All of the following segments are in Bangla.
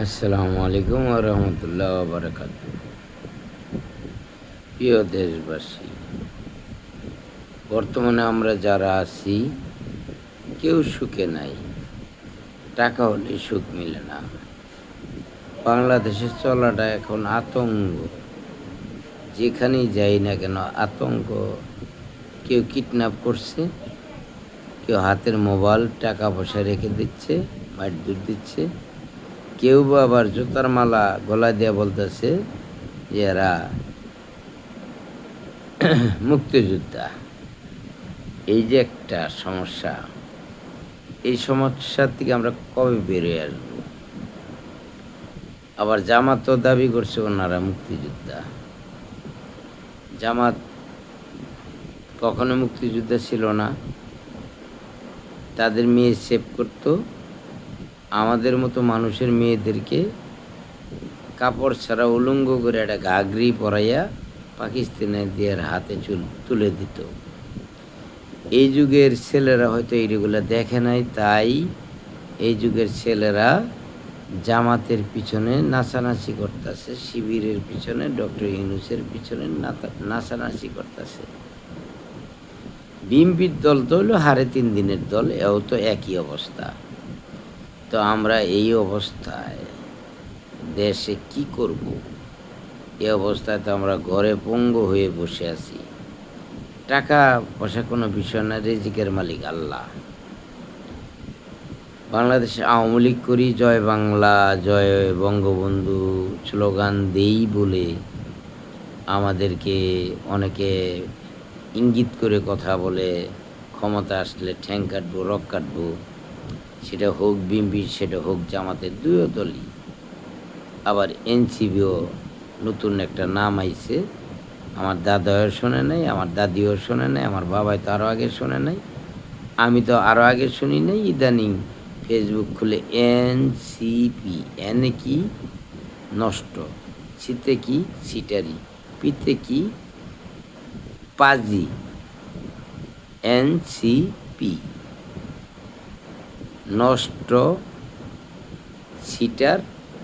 আসসালামু আলাইকুম ওয়া রাহমাতুল্লাহি ওয়া বারাকাতুহু। প্রিয় দেশবাসী, বর্তমানে আমরা যারা আছি কেউ সুখে নাই। টাকা হলে সুখ মিলে না। বাংলাদেশে চলাটা এখন আতঙ্ক। যেখানেই যাই না কেন আতঙ্ক। কেউ কিডন্যাপ করছে, কেউ হাতের মোবাইল টাকা পয়সা রেখে দিচ্ছে, মারধর দিচ্ছে। কেউ বা আবার জুতার মালা গলায় দিয়ে বলতেছে যে এরা মুক্তিযোদ্ধা। এই যে একটা সমস্যা, এই সমস্যার থেকে আমরা কবে বেরিয়ে আসবো? আবার জামাতও দাবি করছে ওনারা মুক্তিযোদ্ধা। জামাত কখনো মুক্তিযোদ্ধা ছিল না। তাদের মেয়ে সেভ করতো, আমাদের মতো মানুষের মেয়েদেরকে কাপড় ছাড়া উলঙ্গ করে একটা ঘাগরি পরাইয়া পাকিস্তানিদের হাতে তুলে দিত। এই যুগের ছেলেরা হয়তো এইগুলো দেখে নাই, তাই এই যুগের ছেলেরা জামাতের পিছনে নাচানাচি করতেছে, শিবিরের পিছনে, ডক্টর ইউনূসের পিছনে নাচানাচি করতেছে। বিএনপির দল তো হলো হারে 3 দিনের দল, এও তো একই অবস্থা। তো আমরা এই অবস্থায় দেশে কি করব? এই অবস্থায় তো আমরা ঘরে পঙ্গু হয়ে বসে আছি। টাকা পয়সা কোনো বিষয় না, রিজিকের মালিক আল্লাহ। বাংলাদেশে আওয়ামী লীগ করি, জয় বাংলা, জয় বঙ্গবন্ধু স্লোগান দেই বলে আমাদেরকে অনেকে ইঙ্গিত করে কথা বলে, ক্ষমতা আসলে ঠ্যাং কাটবো, রক কাটবো। সেটা হোক বিএনপি, সেটা হোক জামাতের, দুইও দলই। আবার এনসিবিও নতুন একটা নাম আইছে। আমার দাদাও শোনে নাই, আমার দাদিও শোনে নাই, আমার বাবাই তো আরও আগে শোনে নাই, আমি তো আরও আগে শুনি নাই। ইদানিং ফেসবুক খুলে এনসিপি, এনে কি নষ্ট, সিতে কি সিটারি, পিতে কি পাজি, এনসিপি নষ্ট, সিটার,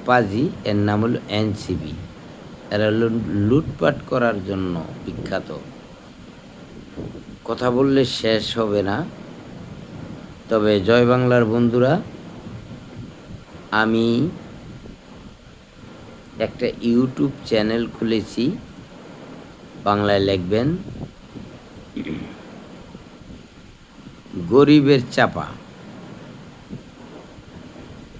পাজি, এর নাম হলো এনসিপি। এরা লুটপাট করার জন্য বিখ্যাত। কথা বললে শেষ হবে না। তবে জয় বাংলার বন্ধুরা, আমি একটা ইউটিউব চ্যানেল খুলেছি, বাংলায় লিখবেন গরিবের চাপা।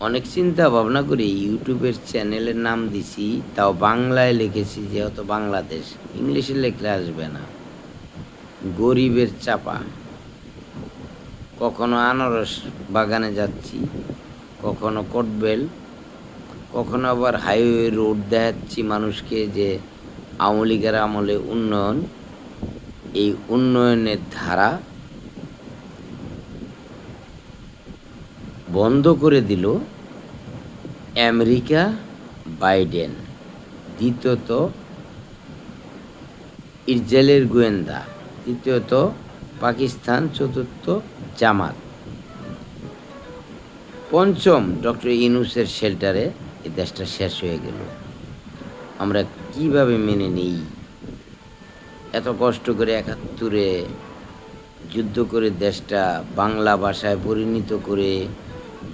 অনেক চিন্তা ভাবনা করে ইউটিউবের চ্যানেলের নাম দিছি, তাও বাংলায় লিখেছি, যেহেতু বাংলাদেশ, ইংলিশে লিখলে আসবে না। গরিবের চাপা। কখনো আনারস বাগানে যাচ্ছি, কখনো কটবেল, কখনো আবার হাইওয়ে রোড দেখাচ্ছি মানুষকে যে আওয়ামী লীগের আমলে উন্নয়ন, এই উন্নয়নের ধারা বন্ধ করে দিল আমেরিকা, বাইডেন। দ্বিতীয়ত ইসরায়েলের গোয়েন্দা, তৃতীয়ত পাকিস্তান, চতুর্থ জামাত, পঞ্চম ডক্টর ইউনূসের শেল্টারে এই দেশটা শেষ হয়ে গেল। আমরা কিভাবে মেনে নিই? এত কষ্ট করে ৭১-এ যুদ্ধ করে দেশটা বাংলা ভাষায় পরিণত করে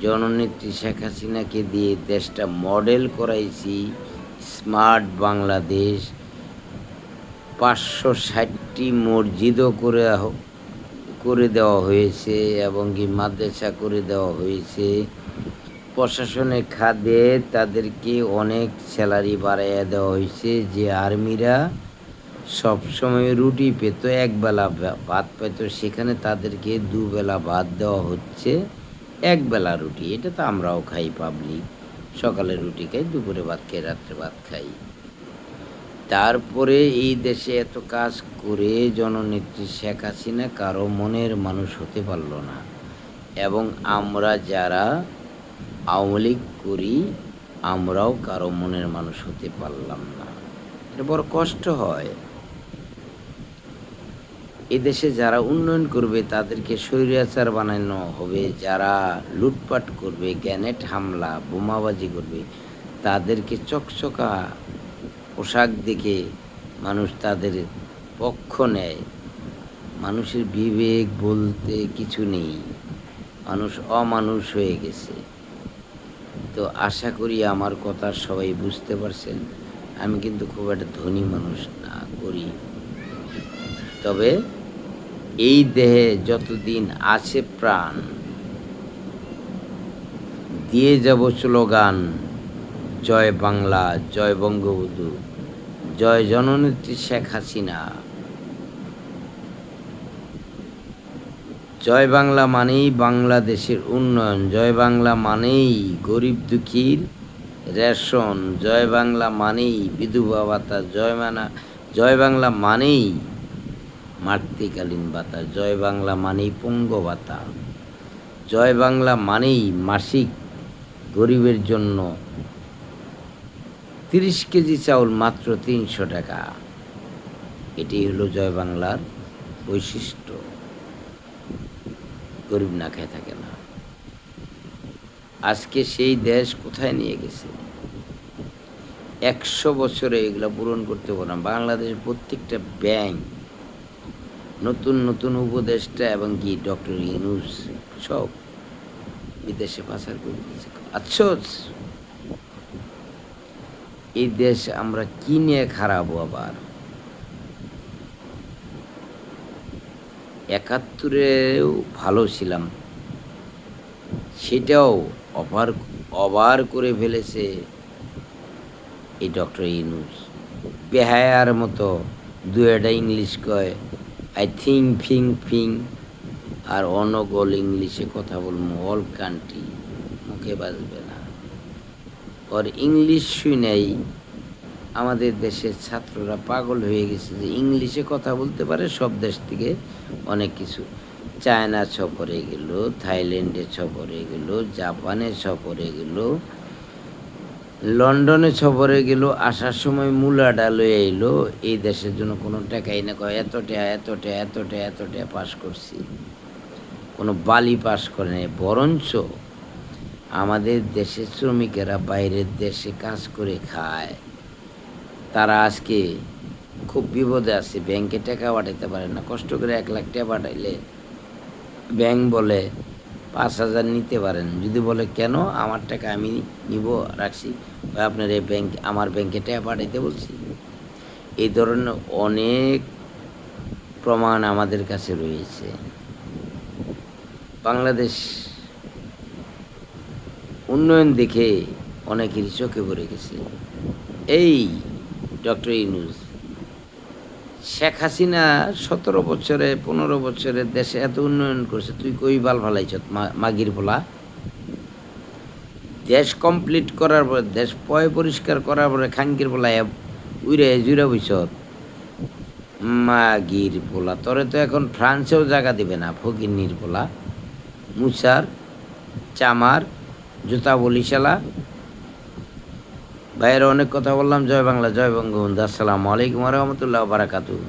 জননেত্রী শেখ হাসিনাকে দিয়ে দেশটা মডেল করাইছি, স্মার্ট বাংলাদেশ। ৫৬০টি মসজিদও করে দেওয়া হয়েছে এবং কি মাদ্রাসা করে দেওয়া হয়েছে। প্রশাসনের খাতে তাদেরকে অনেক স্যালারি বাড়াইয়া দেওয়া হয়েছে। যে আর্মিরা সবসময় রুটি পেত, একবেলা ভাত পেত, সেখানে তাদেরকে দুবেলা ভাত দেওয়া হচ্ছে, একবেলা রুটি। এটা তো আমরাও খাই, পাবলিক সকালে রুটি খাই, দুপুরে ভাত খাই, রাত্রে ভাত খাই। তারপরে এই দেশে এত কাজ করে জননেত্রী শেখ হাসিনা কারো মনের মানুষ হতে পারল না। এবং আমরা যারা আওয়ামী লীগ করি, আমরাও কারো মনের মানুষ হতে পারলাম না। এটা বড় কষ্ট হয়। এদেশে যারা উন্নয়ন করবে তাদেরকে স্বৈরাচার বানানো হবে, যারা লুটপাট করবে, গ্রেনেড হামলা, বোমাবাজি করবে তাদেরকে চকচকা পোশাক দেখে মানুষ তাদের পক্ষ নেয়। মানুষের বিবেক বলতে কিছু নেই, মানুষ অমানুষ হয়ে গেছে। তো আশা করি আমার কথা সবাই বুঝতে পারছেন। আমি কিন্তু খুব একটা ধনী মানুষ না, গরিব। তবে এই দেহে যতদিন আছে প্রাণ দিয়ে যাব স্লোগান, জয় বাংলা, জয় বঙ্গবন্ধু, জয় জননেত্রী শেখ হাসিনা। জয় বাংলা মানেই বাংলাদেশের উন্নয়ন, জয় বাংলা মানেই গরিব দুঃখীর রেশন, জয় বাংলা মানেই বিধবা ভাতা, জয় বাংলা মানেই মাতৃকালীন ভাতা, জয় বাংলা মানেই পঙ্গ ভাতা, জয় বাংলা মানেই মাসিক গরিবের জন্য 30 কেজি চাউল মাত্র 300 টাকা। এটি হলো জয় বাংলার বৈশিষ্ট্য। গরিব না খেয়ে থাকে না। আজকে সেই দেশ কোথায় নিয়ে গেছে? 100 বছরে এগুলো পূরণ করতে পারবো না। বাংলাদেশের প্রত্যেকটা ব্যাংক, নতুন নতুন উপদেষ্টা এবং কি ডক্টর ইউনূস সব বিদেশে পাচার করে দিয়েছে। আফসোস, এই দেশ আমরা কি নিয়ে খারাপ আবার? 71-এও ভালো ছিলাম, সেটাও অবার করে ফেলেছে এই ডক্টর ইউনূস। বেহায়ার মতো দু একটা ইংলিশ কয়, আই থিঙ্ক ফিং ফিং, আর অনগল ইংলিশে কথা বলবো, অল কান্ট্রি, মুখে বাজবে না। ওর ইংলিশ শুনেই আমাদের দেশের ছাত্ররা পাগল হয়ে গেছে যে ইংলিশে কথা বলতে পারে, সব দেশ থেকে অনেক কিছু। চায়না সফরে গেল, থাইল্যান্ডে সফরে গেল, জাপানে সফরে গেল, লন্ডনে সফরে গেল, আসার সময় মূলাটা লয়ে এলো। এই দেশের জন্য কোনো টাকাই না, কয় এতটা পাস করছি। কোনো বালি পাস করে নেই। বরঞ্চ আমাদের দেশের শ্রমিকেরা বাইরের দেশে কাজ করে খায়, তারা আজকে খুব বিপদে আছে, ব্যাংকে টাকা পাঠাইতে পারে না। কষ্ট করে 1 লাখ টাকা পাঠাইলে ব্যাংক বলে 5,000 নিতে পারেন। যদি বলে কেন, আমার টাকা আমি নিব, রাখছি, আপনার এই ব্যাংক, আমার ব্যাংকে টাকা পাঠাইতে বলছি। এই ধরনের অনেক প্রমাণ আমাদের কাছে রয়েছে। বাংলাদেশ উন্নয়ন দেখে অনেকেরই চোখে পড়ে গেছে। এই ডক্টর ইউনূস, শেখ হাসিনা 17 বছরে 15 বছরে দেশে এত উন্নয়ন করছে, তুই কই বাল ফালাইছ মাগির পোলা? দেশ কমপ্লিট করার পরে, দেশ পরিষ্কার করার পরে খাঙ্কির পোলা উইরে জুড়ে বইছ মাগির পোলা। তোরে তো এখন ফ্রান্সেও জায়গা দিবে না, ফকিন্নির পোলা, মুসার চামার জুতা বলিশালা। ভাইয়ের অনেক কথা বললাম। জয় বাংলা, জয় বঙ্গবন্ধু। আসসালামু আলাইকুম ওয়া রাহমাতুল্লাহি ওয়া বারাকাতুহু।